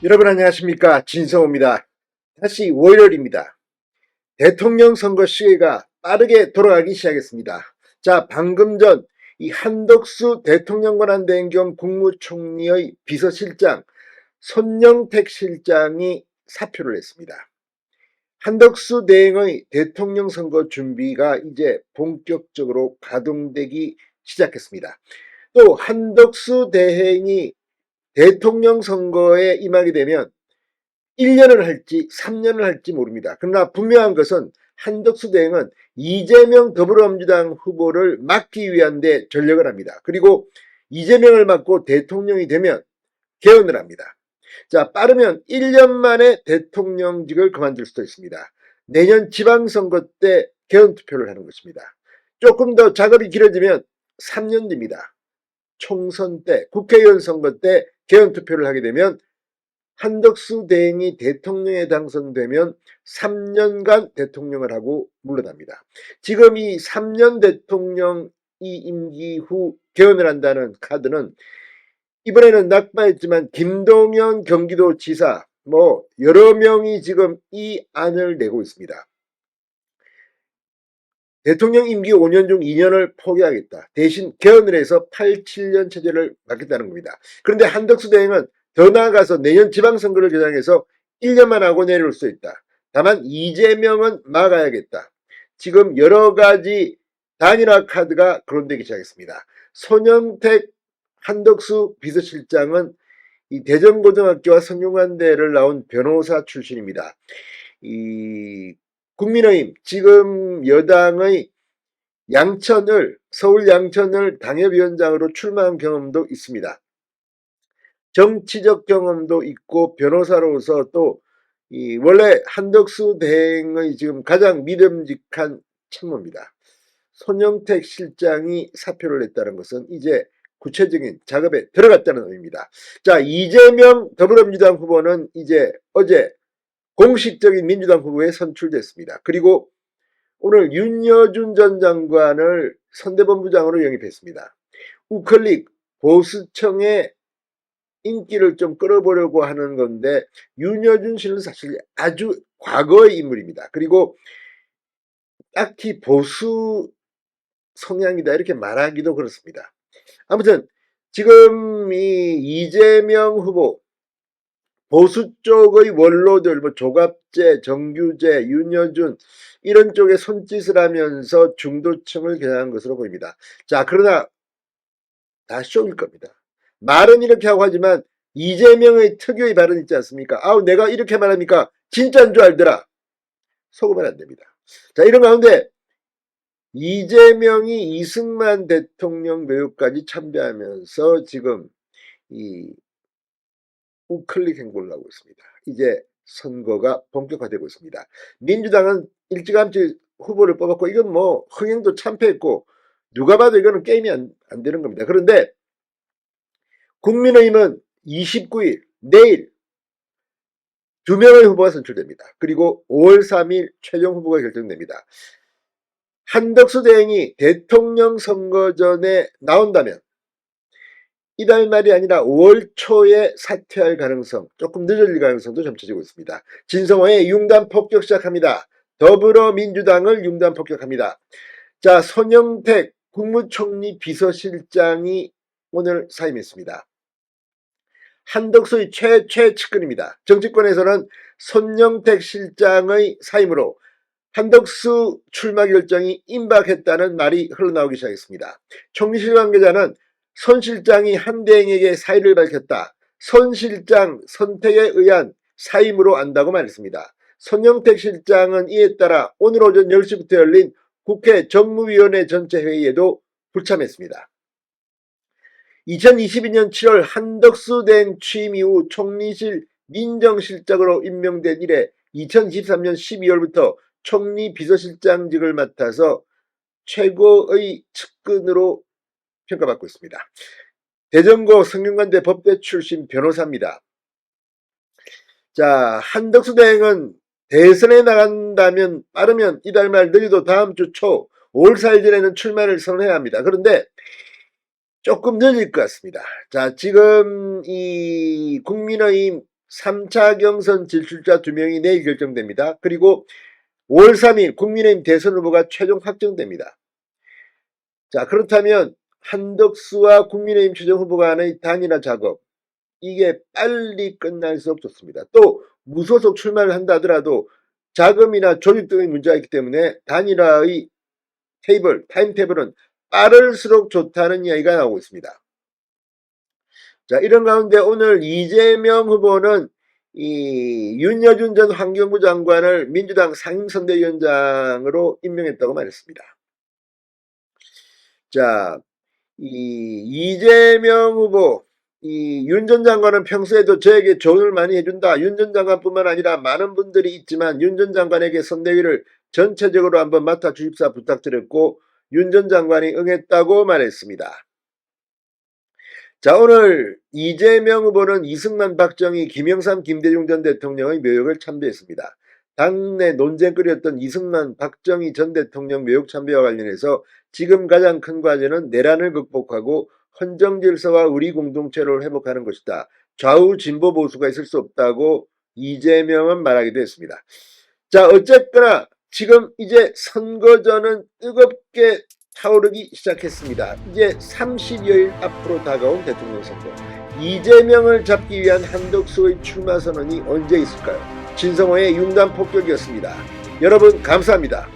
여러분 안녕하십니까, 진성호입니다. 다시 월요일입니다. 대통령 선거 시기가 빠르게 돌아가기 시작했습니다. 자, 방금 전 이 한덕수 대통령 권한대행 겸 국무총리의 비서실장 손영택 실장이 사표를 냈습니다. 한덕수 대행의 대통령 선거 준비가 이제 본격적으로 가동되기 시작했습니다. 또 한덕수 대행이 대통령 선거에 임하게 되면 1년을 할지 3년을 할지 모릅니다. 그러나 분명한 것은 한덕수 대행은 이재명 더불어민주당 후보를 막기 위한 데 전력을 합니다. 그리고 이재명을 막고 대통령이 되면 개헌을 합니다. 자, 빠르면 1년 만에 대통령직을 그만둘 수도 있습니다. 내년 지방선거 때 개헌 투표를 하는 것입니다. 조금 더 작업이 길어지면 3년 뒤입니다. 총선 때, 국회의원 선거 때 개헌 투표를 하게 되면 한덕수 대행이 대통령에 당선되면 3년간 대통령을 하고 물러납니다. 지금 이 3년 대통령 이 임기 후 개헌을 한다는 카드는 이번에는 낙마했지만 김동연 경기도지사 여러 명이 지금 이 안을 내고 있습니다. 대통령 임기 5년 중 2년을 포기하겠다. 대신 개헌을 해서 8, 7년 체제를 맡겠다는 겁니다. 그런데 한덕수 대행은 더 나아가서 내년 지방선거를 겨냥해서 1년만 하고 내려올 수 있다. 다만 이재명은 막아야겠다. 지금 여러 가지 단일화 카드가 거론되기 시작했습니다. 손영택 한덕수 비서실장은 이 대전고등학교와 성균관대를 나온 변호사 출신입니다. 이 국민의힘 지금 여당의 서울 양천을 당협위원장으로 출마한 경험도 있습니다. 정치적 경험도 있고 변호사로서 또 원래 한덕수 대행의 지금 가장 믿음직한 참모입니다. 손영택 실장이 사표를 냈다는 것은 이제 구체적인 작업에 들어갔다는 의미입니다. 자, 이재명 더불어민주당 후보는 이제 어제 공식적인 민주당 후보에 선출됐습니다. 그리고 오늘 윤여준 전 장관을 선대본부장으로 영입했습니다. 우클릭 보수청의 인기를 좀 끌어보려고 하는 건데 윤여준 씨는 사실 아주 과거의 인물입니다. 그리고 딱히 보수 성향이다 이렇게 말하기도 그렇습니다. 아무튼 지금 이 이재명 후보 보수 쪽의 원로들 조갑재, 정규재, 윤여준 이런 쪽에 손짓을 하면서 중도층을 겨냥한 것으로 보입니다. 자, 그러나 다 쇼일 겁니다. 말은 이렇게 하고 하지만 이재명의 특유의 발언 있지 않습니까? 아우 내가 이렇게 말하니까 진짜인 줄 알더라. 속으면 안 됩니다. 자, 이런 가운데 이재명이 이승만 대통령 묘역까지 참배하면서 지금 이 우클릭 행보를 하고 있습니다. 이제 선거가 본격화되고 있습니다. 민주당은 일찌감치 후보를 뽑았고 이건 흥행도 참패했고 누가 봐도 이거는 게임이 안 되는 겁니다. 그런데 국민의힘은 29일 내일 2명의 후보가 선출됩니다. 그리고 5월 3일 최종 후보가 결정됩니다. 한덕수 대행이 대통령 선거 전에 나온다면 이달 말이 아니라 5월 초에 사퇴할 가능성, 조금 늦어질 가능성도 점쳐지고 있습니다. 진성호의 융단 폭격 시작합니다. 더불어민주당을 융단 폭격합니다. 자, 손영택 국무총리 비서실장이 오늘 사임했습니다. 한덕수의 최측근입니다. 정치권에서는 손영택 실장의 사임으로 한덕수 출마 결정이 임박했다는 말이 흘러나오기 시작했습니다. 총리실 관계자는 손 실장이 한 대행에게 사의를 밝혔다. 손 실장 선택에 의한 사임으로 안다고 말했습니다. 손영택 실장은 이에 따라 오늘 오전 10시부터 열린 국회 정무위원회 전체 회의에도 불참했습니다. 2022년 7월 한덕수 대행 취임 이후 총리실 민정실장으로 임명된 이래 2023년 12월부터 총리 비서실장직을 맡아서 최고의 측근으로 평가받고 있습니다. 대전고 성균관대 법대 출신 변호사입니다. 자, 한덕수 대행은 대선에 나간다면 빠르면 이달 말 늦어도 다음 주 초 5월 4일 전에는 출마를 선언해야 합니다. 그런데 조금 늦을 것 같습니다. 자, 지금 이 국민의힘 3차 경선 진출자 2명이 내일 결정됩니다. 그리고 5월 3일 국민의힘 대선 후보가 최종 확정됩니다. 자, 그렇다면 한덕수와 국민의힘 최종 후보 간의 단일화 작업, 이게 빨리 끝날 수 없었습니다. 또 무소속 출마를 한다 하더라도 자금이나 조직 등의 문제가 있기 때문에 단일화의 타임테이블은 빠를수록 좋다는 이야기가 나오고 있습니다. 자, 이런 가운데 오늘 이재명 후보는 이 윤여준 전 환경부 장관을 민주당 상임선대위원장으로 임명했다고 말했습니다. 자, 이재명 후보, 윤 전 장관은 평소에도 저에게 조언을 많이 해준다. 윤 전 장관뿐만 아니라 많은 분들이 있지만 윤 전 장관에게 선대위를 전체적으로 한번 맡아주십사 부탁드렸고 윤 전 장관이 응했다고 말했습니다. 자, 오늘 이재명 후보는 이승만, 박정희, 김영삼, 김대중 전 대통령의 묘역을 참배했습니다. 당내 논쟁거리였던 이승만, 박정희 전 대통령 묘역 참배와 관련해서 지금 가장 큰 과제는 내란을 극복하고 헌정질서와 우리 공동체를 회복하는 것이다. 좌우 진보 보수가 있을 수 없다고 이재명은 말하기도 했습니다. 자, 어쨌거나 지금 이제 선거전은 뜨겁게 타오르기 시작했습니다. 이제 30여일 앞으로 다가온 대통령 선거. 이재명을 잡기 위한 한덕수의 출마 선언이 언제 있을까요? 진성호의 융단 폭격이었습니다. 여러분 감사합니다.